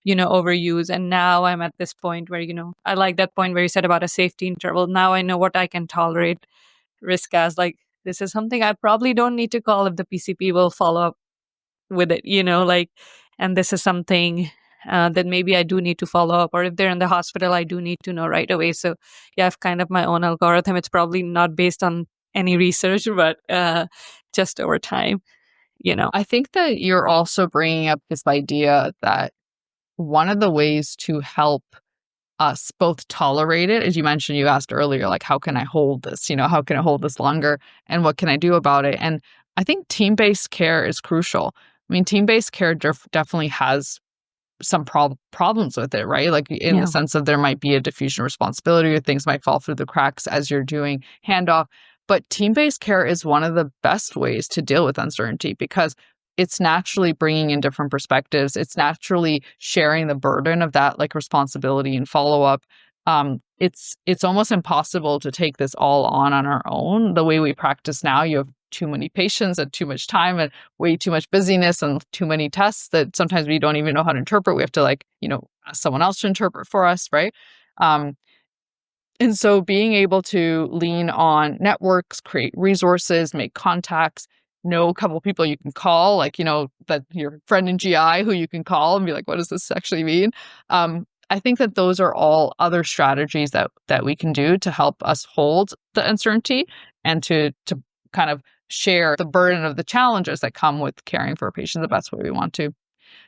overuse. And now I'm at this point where, I like that point where you said about a safety interval. Now I know what I can tolerate risk as. Like, this is something I probably don't need to call if the PCP will follow up with it, and this is something that maybe I do need to follow up, or if they're in the hospital, I do need to know right away. So yeah, I've kind of my own algorithm. It's probably not based on any research, but just over time, I think that you're also bringing up this idea that one of the ways to help us both tolerate it, as you mentioned, you asked earlier, like, how can I hold this? How can I hold this longer? And what can I do about it? And I think team-based care is crucial. I mean, team-based care definitely has some problems with it, right? Like, in the sense of there might be a diffusion of responsibility, or things might fall through the cracks as you're doing handoff. But team-based care is one of the best ways to deal with uncertainty, because it's naturally bringing in different perspectives. It's naturally sharing the burden of that, like, responsibility and follow-up. It's almost impossible to take this all on our own. The way we practice now, you have too many patients and too much time and way too much busyness and too many tests that sometimes we don't even know how to interpret. We have to ask someone else to interpret for us, right? And so being able to lean on networks, create resources, make contacts, know a couple of people you can call, that your friend in GI who you can call and be like, what does this actually mean? I think that those are all other strategies that we can do to help us hold the uncertainty and to kind of share the burden of the challenges that come with caring for a patient the best way we want to.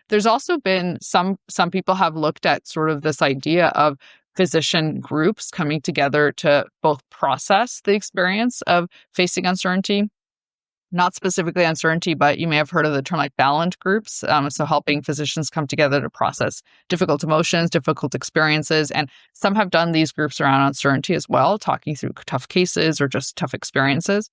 There's also been some people have looked at sort of this idea of physician groups coming together to both process the experience of facing uncertainty, not specifically uncertainty, but you may have heard of the term like Ballant groups. So helping physicians come together to process difficult emotions, difficult experiences. And some have done these groups around uncertainty as well, talking through tough cases or just tough experiences.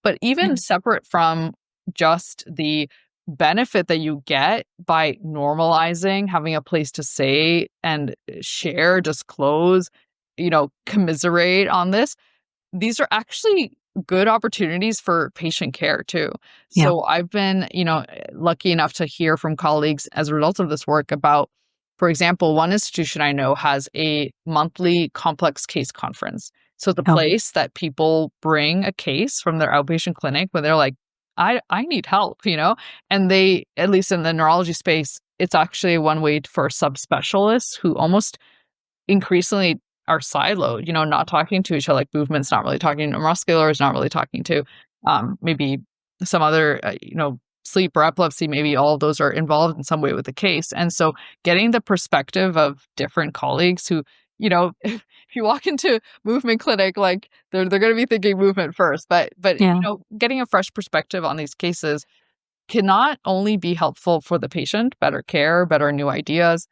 But even separate from just the benefit that you get by normalizing, having a place to say and share, disclose, commiserate on this, these are actually good opportunities for patient care too. So I've been, lucky enough to hear from colleagues as a result of this work about, for example, one institution I know has a monthly complex case conference. So the place that people bring a case from their outpatient clinic when they're like, I need help, and they, at least in the neurology space, it's actually one way for subspecialists who almost increasingly are siloed, not talking to each other, like movement's not really talking to neuromuscular, is not really talking to maybe some other, sleep or epilepsy, maybe all of those are involved in some way with the case. And so getting the perspective of different colleagues who, if you walk into movement clinic, like they're going to be thinking movement first, but getting a fresh perspective on these cases can not only be helpful for the patient, better care, better new ideas,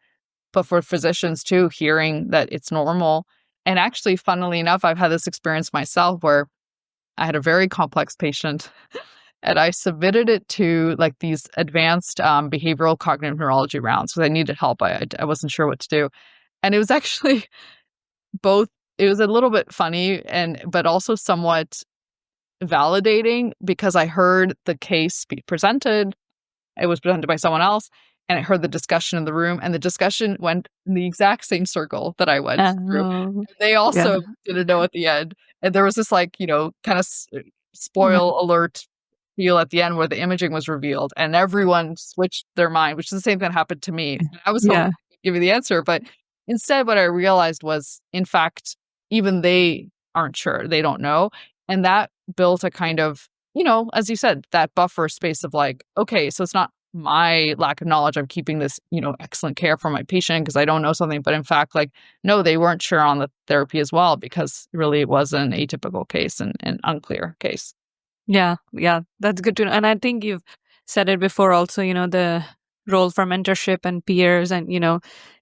but for physicians too, hearing that it's normal. And actually, funnily enough, I've had this experience myself where I had a very complex patient and I submitted it to like these advanced behavioral cognitive neurology rounds because I needed help. I wasn't sure what to do. And it was actually both, it was a little bit funny but also somewhat validating because I heard the case be presented. It was presented by someone else. And I heard the discussion in the room, and the discussion went in the exact same circle that I went through. They also didn't know at the end. And there was this kind of spoil alert feel at the end where the imaging was revealed and everyone switched their mind, which is the same thing that happened to me. And I was hoping to give you the answer, but instead what I realized was, in fact, even they aren't sure. They don't know. And that built a kind of, as you said, that buffer space of like, okay, so it's not my lack of knowledge, I'm keeping this, excellent care for my patient because I don't know something. But in fact, no, they weren't sure on the therapy as well because really it was an atypical case and an unclear case. Yeah, that's good to know. And I think you've said it before also, the role for mentorship and peers and,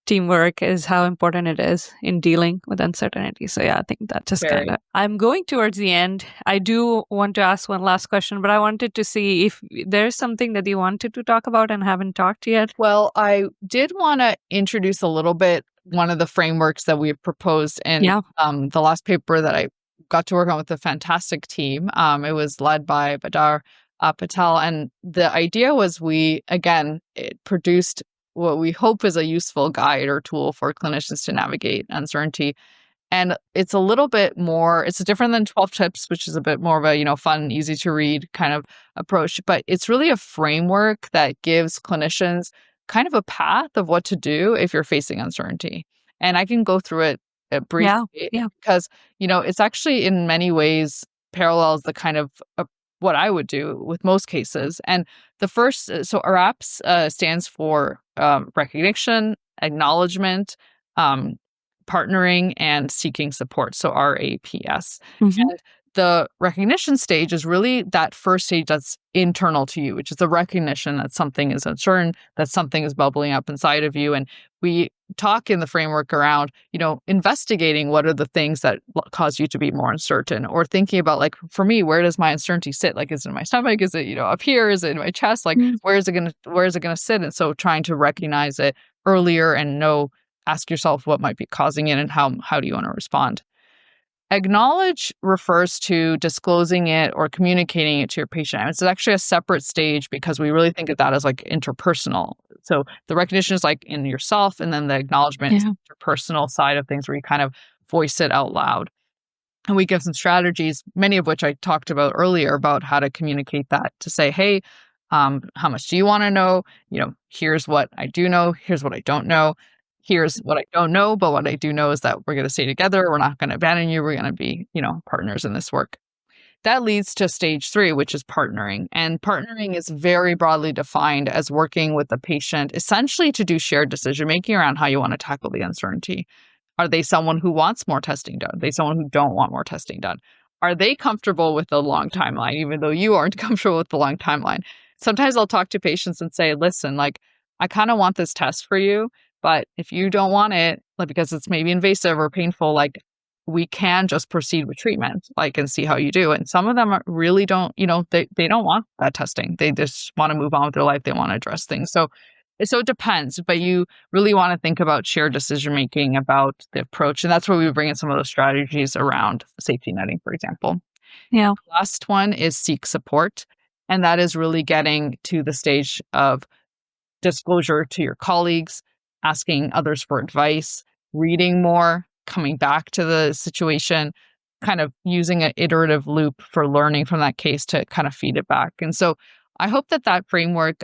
teamwork is how important it is in dealing with uncertainty. So I think that just kind of, I'm going towards the end. I do want to ask one last question, but I wanted to see if there's something that you wanted to talk about and haven't talked yet. Well, I did want to introduce a little bit one of the frameworks that we proposed in the last paper that I got to work on with a fantastic team. It was led by Badar Patel. And the idea was it produced what we hope is a useful guide or tool for clinicians to navigate uncertainty. And it's a little bit more, it's different than 12 tips, which is a bit more of a, fun, easy to read kind of approach. But it's really a framework that gives clinicians kind of a path of what to do if you're facing uncertainty. And I can go through it briefly because, it's actually in many ways parallels the kind of what I would do with most cases. And the first, so RAPS stands for recognition, acknowledgement, partnering, and seeking support. So RAPS. And the recognition stage is really that first stage that's internal to you, which is the recognition that something is uncertain, that something is bubbling up inside of you. And we talk in the framework around, investigating what are the things that cause you to be more uncertain, or thinking about, like, for me, where does my uncertainty sit? Like, is it in my stomach? Is it, up here? Is it in my chest? Like, where is it going to sit? And so trying to recognize it earlier and ask yourself what might be causing it and how do you want to respond? Acknowledge refers to disclosing it or communicating it to your patient. And it's actually a separate stage because we really think of that as like interpersonal. So the recognition is like in yourself, and then the acknowledgement is the interpersonal side of things where you kind of voice it out loud. And we give some strategies, many of which I talked about earlier, about how to communicate that, to say, hey, how much do you want to know? Here's what I do know. Here's what I don't know. here's what I don't know, but what I do know is that we're going to stay together. We're not going to abandon you. We're going to be, partners in this work. That leads to stage 3, which is partnering. And partnering is very broadly defined as working with the patient, essentially to do shared decision making around how you want to tackle the uncertainty. Are they someone who wants more testing done? Are they someone who don't want more testing done? Are they comfortable with the long timeline, even though you aren't comfortable with the long timeline? Sometimes I'll talk to patients and say, listen, I kind of want this test for you, but if you don't want it, because it's maybe invasive or painful, we can just proceed with treatment, and see how you do. And some of them really don't, they don't want that testing. They just want to move on with their life. They want to address things. So it depends, but you really want to think about shared decision-making about the approach. And that's where we bring in some of those strategies around safety netting, for example. Yeah. The last one is seek support. And that is really getting to the stage of disclosure to your colleagues, asking others for advice, reading more, coming back to the situation, kind of using an iterative loop for learning from that case to kind of feed it back. And so I hope that framework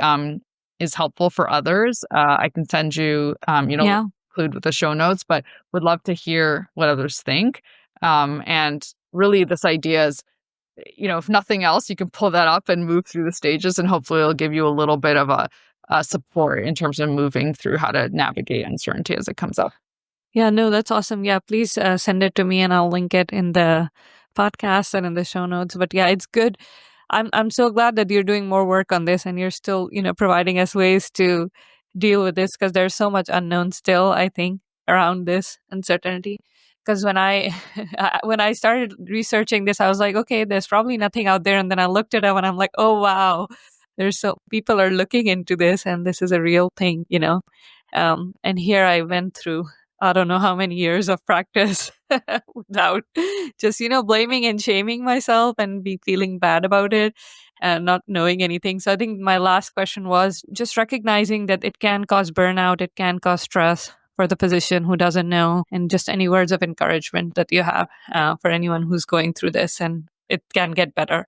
is helpful for others. I can send you, include with the show notes, but would love to hear what others think. And really this idea is, if nothing else, you can pull that up and move through the stages, and hopefully it'll give you a little bit of a support in terms of moving through how to navigate uncertainty as it comes up. Yeah, no, that's awesome. Yeah, please send it to me and I'll link it in the podcast and in the show notes. But yeah, it's good. I'm so glad that you're doing more work on this and you're still, providing us ways to deal with this, because there's so much unknown still, I think, around this uncertainty. Because when I when I started researching this, I was like, okay, there's probably nothing out there. And then I looked it up and I'm like, oh, wow, people are looking into this and this is a real thing, and here I went through I don't know how many years of practice without just, blaming and shaming myself and be feeling bad about it and not knowing anything. So I think my last question was just recognizing that it can cause burnout, it can cause stress for the physician who doesn't know, and just any words of encouragement that you have for anyone who's going through this, and it can get better.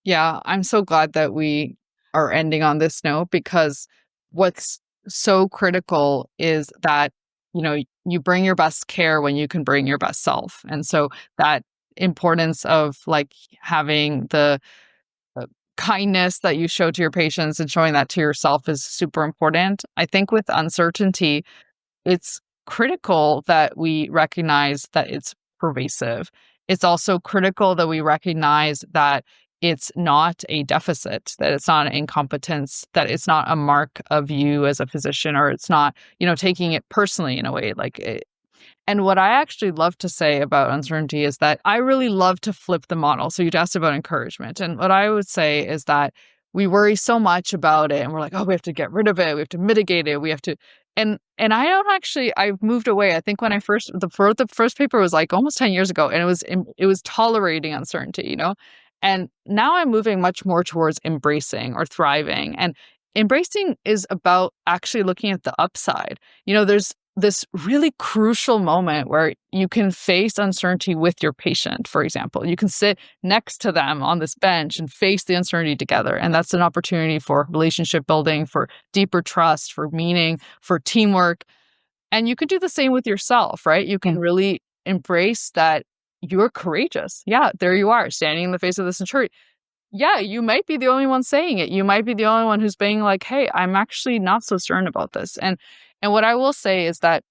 Yeah, I'm so glad that we are ending on this note, because what's so critical is that, you bring your best care when you can bring your best self. And so that importance of having the kindness that you show to your patients and showing that to yourself is super important. I think with uncertainty, it's critical that we recognize that it's pervasive. It's also critical that we recognize that it's not a deficit, that it's not an incompetence, that it's not a mark of you as a physician, or it's not, taking it personally in a way And what I actually love to say about uncertainty is that I really love to flip the model. So you'd asked about encouragement. And what I would say is that we worry so much about it and we're like, oh, we have to get rid of it. We have to mitigate it. We have to. And I don't actually, I've moved away. I think when I the first paper was almost 10 years ago, and it was tolerating uncertainty, And now I'm moving much more towards embracing or thriving. And embracing is about actually looking at the upside. There's this really crucial moment where you can face uncertainty with your patient, for example. You can sit next to them on this bench and face the uncertainty together. And that's an opportunity for relationship building, for deeper trust, for meaning, for teamwork. And you could do the same with yourself, right? You can really embrace that you're courageous. Yeah, there you are, standing in the face of this uncertainty. Yeah, you might be the only one saying it. You might be the only one who's being like, hey, I'm actually not so certain about this. And what I will say is that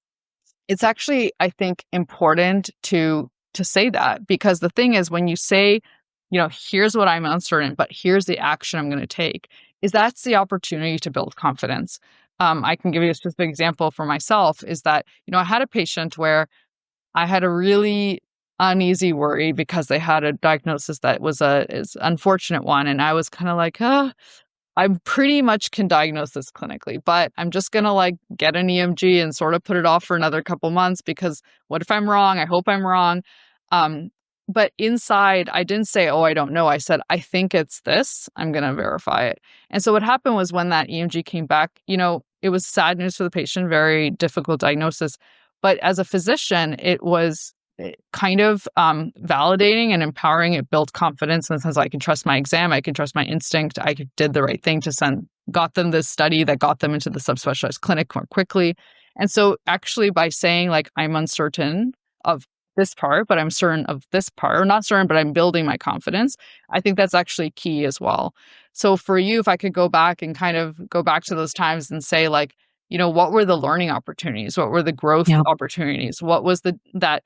it's actually, I think, important to say that, because the thing is, when you say, here's what I'm uncertain, but here's the action I'm going to take, that's the opportunity to build confidence. I can give you a specific example for myself, is that, I had a patient where I had a really uneasy worry because they had a diagnosis that was is unfortunate one. And I was kind of like, I pretty much can diagnose this clinically, but I'm just going to get an EMG and sort of put it off for another couple months, because what if I'm wrong? I hope I'm wrong. But inside, I didn't say, oh, I don't know. I said, I think it's this. I'm going to verify it. And so what happened was, when that EMG came back, it was sad news for the patient, very difficult diagnosis. But as a physician, it was kind of validating and empowering. It built confidence in the sense I can trust my exam, I can trust my instinct, did the right thing to got them this study that got them into the subspecialized clinic more quickly. And so actually by saying like, I'm uncertain of this part, but I'm certain of this part, or not certain, but I'm building my confidence, I think that's actually key as well. So for you, if I could go back and kind of go back to those times and say like, what were the learning opportunities? What were the growth opportunities? What was that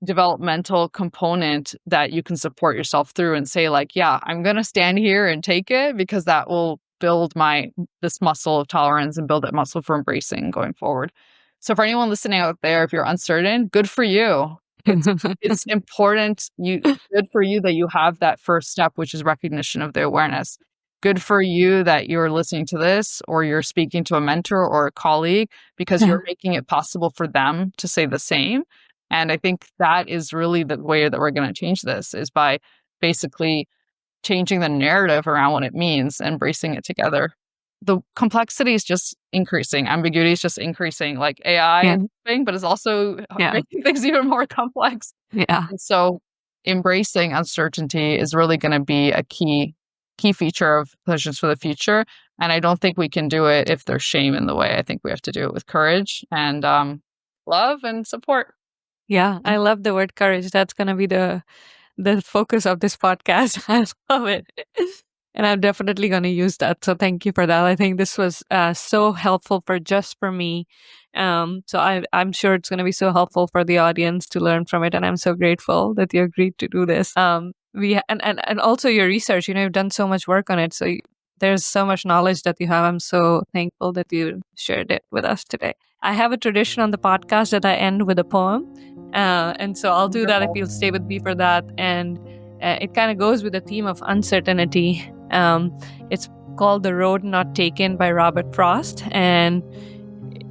developmental component that you can support yourself through and say like, yeah, I'm going to stand here and take it because that will build this muscle of tolerance and build that muscle for embracing going forward. So for anyone listening out there, if you're uncertain, good for you. It's important. Good for you that you have that first step, which is recognition of the awareness. Good for you that you're listening to this or you're speaking to a mentor or a colleague because you're making it possible for them to say the same. And I think that is really the way that we're going to change this, is by basically changing the narrative around what it means, embracing it together. The complexity is just increasing. Ambiguity is just increasing. Like AI is thing, but it's also making things even more complex. Yeah. And so embracing uncertainty is really going to be a key feature of clinicians for the future. And I don't think we can do it if there's shame in the way. I think we have to do it with courage and love and support. Yeah, I love the word courage. That's going to be the focus of this podcast. I love it. And I'm definitely going to use that. So thank you for that. I think this was so helpful for me. So I'm sure it's going to be so helpful for the audience to learn from it. And I'm so grateful that you agreed to do this. And also your research, you've done so much work on it. So there's so much knowledge that you have. I'm so thankful that you shared it with us today. I have a tradition on the podcast that I end with a poem. And so I'll do that if you'll stay with me for that. And it kind of goes with the theme of uncertainty. It's called The Road Not Taken by Robert Frost. And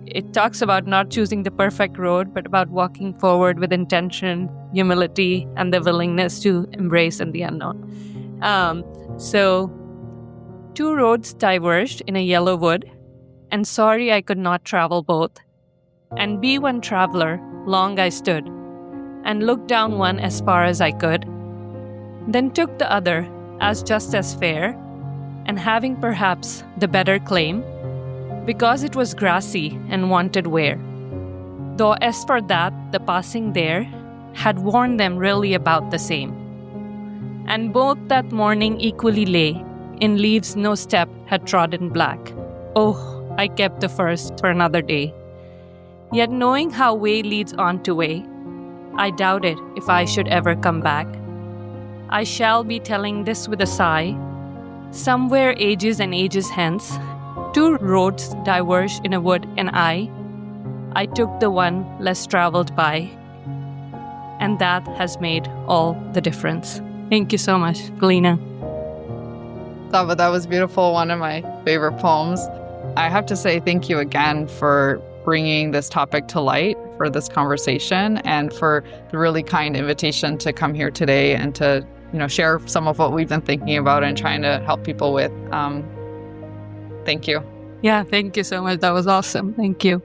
it talks about not choosing the perfect road, but about walking forward with intention, humility, and the willingness to embrace in the unknown. So 2 roads diverged in a yellow wood, and sorry I could not travel both. And be one traveler, long I stood, and looked down one as far as I could. Then took the other as just as fair, and having perhaps the better claim, because it was grassy and wanted wear. Though as for that, the passing there had warned them really about the same. And both that morning equally lay, in leaves no step had trodden black. Oh, I kept the first for another day. Yet knowing how way leads on to way, I doubted if I should ever come back. I shall be telling this with a sigh. Somewhere ages and ages hence, 2 roads diverged in a wood, and I took the one less traveled by. And that has made all the difference. Thank you so much, Galina. Saba, that was beautiful. One of my favorite poems. I have to say thank you again for bringing this topic to light, for this conversation, and for the really kind invitation to come here today and to share some of what we've been thinking about and trying to help people with. Thank you. Yeah, thank you so much. That was awesome. Thank you.